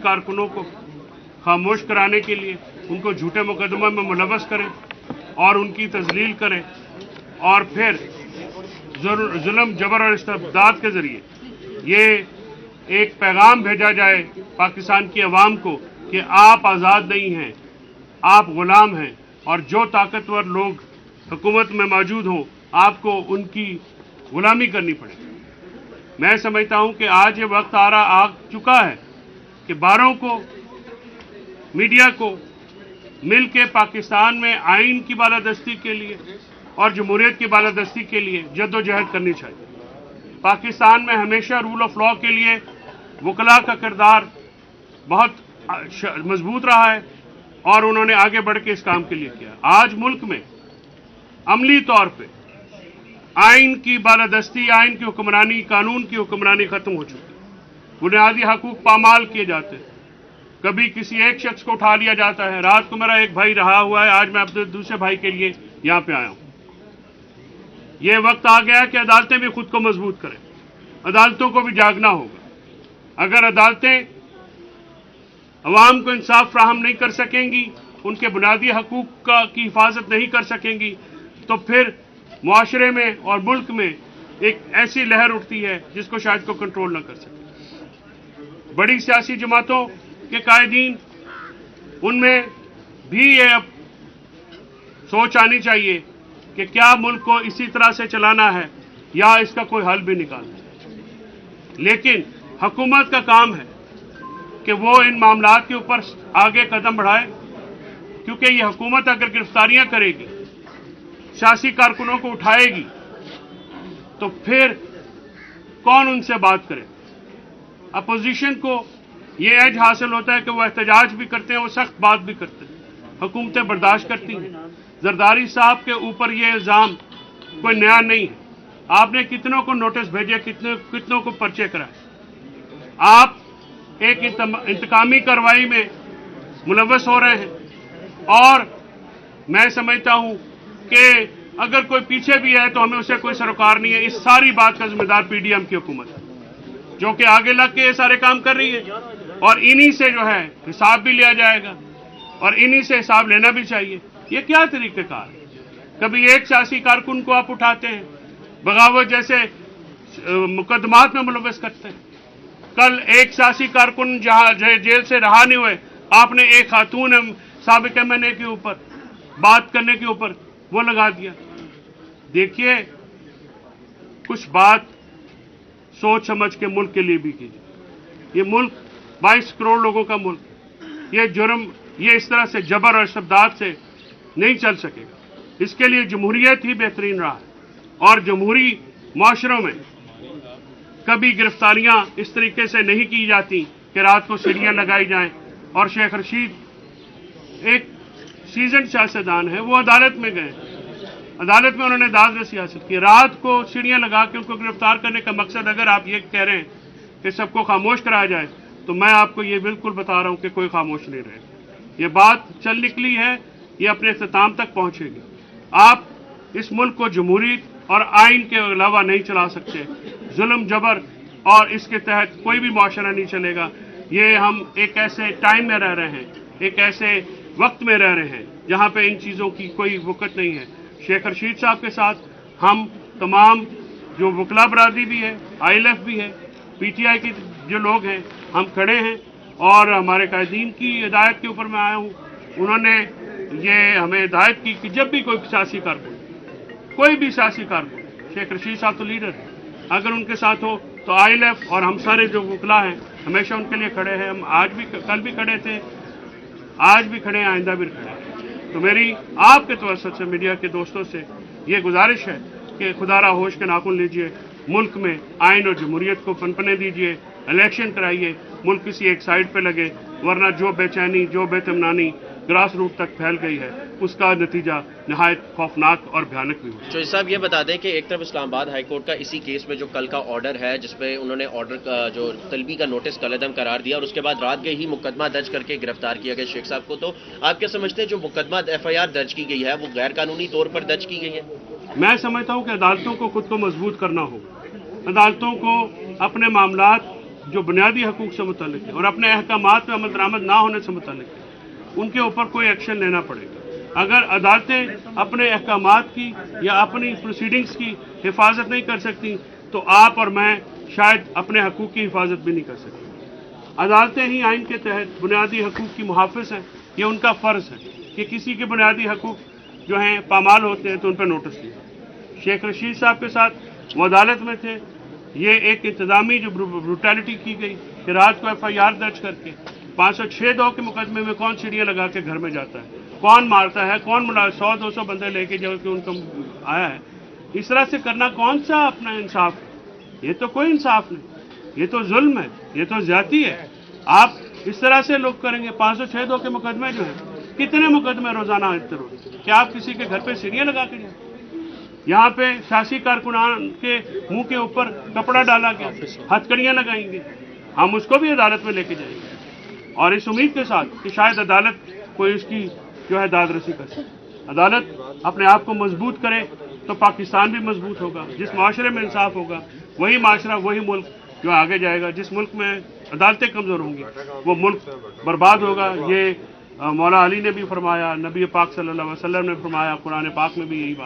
कारकुनों को खामोश कराने के लिए उनको झूठे मुकदमे में मुलव्वस करें और उनकी तजलील करें और फिर जुल्म, जबर और इस्तेबदाद के जरिए ये एक पैगाम भेजा जाए पाकिस्तान की अवाम को कि आप आज़ाद नहीं हैं, आप गुलाम हैं और जो ताकतवर लोग हुकूमत में मौजूद हों आपको उनकी गुलामी करनी पड़ेगी। मैं समझता हूं कि आज ये वक्त आ चुका है कि बारों को, मीडिया को मिल के पाकिस्तान में आइन की बालादस्ती के लिए और जमहूरियत की बालादस्ती के लिए जद्दोजहद करनी चाहिए। पाकिस्तान में हमेशा रूल ऑफ लॉ के लिए वकला का किरदार बहुत मजबूत रहा है और उन्होंने आगे बढ़ के इस काम के लिए किया। आज मुल्क में अमली तौर पे आइन की बालादस्ती, आइन की हुक्मरानी, कानून की हुक्मरानी खत्म हो चुकी है। बुनियादी हकूक पामाल किए जाते हैं। कभी किसी एक शख्स को उठा लिया जाता है। रात को मेरा एक भाई रहा हुआ है, आज मैं अपने दूसरे भाई के लिए यहां पे आया हूं। यह वक्त आ गया कि अदालतें भी खुद को मजबूत करें, अदालतों को भी जागना होगा। अगर अदालतें अवाम को इंसाफ फ्राहम नहीं कर सकेंगी, उनके बुनियादी हकूक की हिफाजत नहीं कर सकेंगी, तो फिर मुआशरे में और मुल्क में एक ऐसी लहर उठती है जिसको शायद को कंट्रोल न कर सके। बड़ी सियासी जमातों के कायदीन, उनमें भी ये अब सोच आनी चाहिए कि क्या मुल्क को इसी तरह से चलाना है या इसका कोई हल भी निकालना है। लेकिन हुकूमत का काम है कि वो इन मामलात के ऊपर आगे कदम बढ़ाए, क्योंकि ये हुकूमत अगर गिरफ्तारियां करेगी, सियासी कारकुनों को उठाएगी, तो फिर कौन उनसे बात करे। अपोजिशन को ये एज हासिल होता है कि वो एहतजाज भी करते हैं, वो सख्त बात भी करते हैं, हुकूमतें बर्दाश्त करती हैं। जरदारी साहब के ऊपर ये इल्ज़ाम कोई नया नहीं है। आपने कितनों को नोटिस भेजे, कितनों को पर्चे कराए। आप एक इंतकामी कार्रवाई में मुलव्वस हो रहे हैं और मैं समझता हूं कि अगर कोई पीछे भी है तो हमें उसे कोई सरोकार नहीं है। इस सारी बात का जिम्मेदार पीडीएम की हुकूमत है, जो कि आगे लग के ये सारे काम कर रही है और इन्हीं से जो है हिसाब भी लिया जाएगा और इन्हीं से हिसाब लेना भी चाहिए। ये क्या तरीक़ेकार है? कभी एक सियासी कारकुन को आप उठाते हैं, बगावत जैसे मुकदमात में मुलव्वस करते हैं। कल एक सियासी कारकुन जहां जेल से रहा नहीं हुए, आपने एक खातून साबिक एमएनए के ऊपर बात करने के ऊपर वो लगा दिया। देखिए, कुछ बात सोच समझ के मुल्क के लिए भी कीजिए। ये मुल्क 22 करोड़ लोगों का मुल्क, ये जुर्म, ये इस तरह से जबर और इस्तेबदाद से नहीं चल सकेगा। इसके लिए जमहूरियत ही बेहतरीन रहा है और जमहूरी माशरों में कभी गिरफ्तारियां इस तरीके से नहीं की जाती कि रात को सीढ़ियां लगाई जाएं। और शेख रशीद एक सीजन सियासतदान है, वो अदालत में गए, अदालत में उन्होंने दाद रसी हासिल की। रात को सीढ़ियां लगा के उनको गिरफ्तार करने का मकसद अगर आप ये कह रहे हैं कि सबको खामोश कराया जाए, तो मैं आपको ये बिल्कुल बता रहा हूं कि कोई खामोश नहीं रहेगा। ये बात चल निकली है, ये अपने इख्तिताम तक पहुंचेगी। आप इस मुल्क को जमहूरियत और आइन के अलावा नहीं चला सकते। जुल्म, जबर और इसके तहत कोई भी मुआशरा नहीं चलेगा। ये हम एक ऐसे टाइम में रह रहे हैं, एक ऐसे वक्त में रह रहे हैं जहां पे इन चीज़ों की कोई वक़्त नहीं है। शेख रशीद साहब के साथ हम तमाम जो वकला बरादरी भी है, ILF भी है, PTI के जो लोग हैं, हम खड़े हैं और हमारे कायदीन की हिदायत के ऊपर मैं आया हूँ। उन्होंने ये हमें हिदायत की कि जब भी कोई सियासी कारकुन, कोई भी सियासी कारकुन, शेख रशीद साहब तो लीडर हैं, अगर उनके साथ हो तो ILF और हम सारे जो वकला हैं हमेशा उनके लिए खड़े हैं। हम आज भी, कल भी खड़े थे, आज भी खड़े हैं, आइंदा भी खड़े हैं। तो मेरी आपके तवज्जुह से, मीडिया के दोस्तों से ये गुजारिश है कि खुदारा होश के नाखुन लीजिए, मुल्क में आइन और जमहूरियत को पनपने दीजिए, इलेक्शन कराइए, मुल्क किसी एक साइड पे लगे, वरना जो बेचैनी, जो बेतमनानी ग्रास रूट तक फैल गई है, उसका नतीजा नहायत खौफनाक और भयानक भी हुआ। चौधरी साहब ये बता दें कि एक तरफ इस्लामाबाद हाई कोर्ट का इसी केस में जो कल का ऑर्डर है, जिसमें उन्होंने ऑर्डर का जो तलबी का नोटिस कलअदम करार दिया और उसके बाद रात गए ही मुकदमा दर्ज करके गिरफ्तार किया गया शेख साहब को, तो आप क्या समझते हैं जो मुकदमा FIR दर्ज की गई है वो गैर कानूनी तौर पर दर्ज की गई है? मैं समझता हूँ कि अदालतों को खुद को मजबूत करना होगा। अदालतों को अपने मामलात जो बुनियादी हकूक से मुतल्लिक है और अपने अहकामात में अमल दरामद ना होने से मुतल्लिक है, उनके ऊपर कोई एक्शन लेना पड़ेगा। अगर अदालतें अपने अहकामात की या अपनी प्रोसीडिंग्स की हिफाजत नहीं कर सकती तो आप और मैं शायद अपने हकूक की हिफाजत भी नहीं कर सकते। अदालतें ही आइन के तहत बुनियादी हकूक की मुहाफ़िज़ हैं। ये उनका फ़र्ज़ है कि किसी के बुनियादी हकूक जो हैं पामाल होते हैं तो उन पर नोटिस दिया। शेख रशीद साहब के साथ वो अदालत में थे, ये एक इंतज़ामी जो ब्रूटैलिटी की गई कि रात को FIR दर्ज करके 506(2) के मुकदमे में कौन सीढ़ियाँ लगा के घर में जाता है, कौन मारता है, कौन 100-200 बंदे लेके जो कि उनको आया है, इस तरह से करना कौन सा अपना इंसाफ है? ये तो कोई इंसाफ नहीं, ये तो जुल्म है, ये तो ज्यादती है। आप इस तरह से लोग करेंगे। 506(2) के मुकदमे जो है, कितने मुकदमे रोजाना इतने रोज, क्या आप किसी के घर पे सीढ़ियाँ लगा के जाए? यहाँ पे सियासी कारकुनान के मुंह के ऊपर कपड़ा डाला गया, हथकड़ियाँ लगाएंगे, हम उसको भी अदालत में लेके जाएंगे और इस उम्मीद के साथ कि शायद अदालत कोई उसकी जो है दादरसी कर सके। अदालत अपने आप को मजबूत करे तो पाकिस्तान भी मजबूत होगा। जिस माशरे में इंसाफ होगा वही माशरा, वही मुल्क जो आगे जाएगा। जिस मुल्क में अदालतें कमज़ोर होंगी वो मुल्क बर्बाद होगा। ये मौला अली ने भी फरमाया, नबी पाक सल्लल्लाहु अलैहि वसल्लम ने फरमाया, कुरान पाक में भी यही बात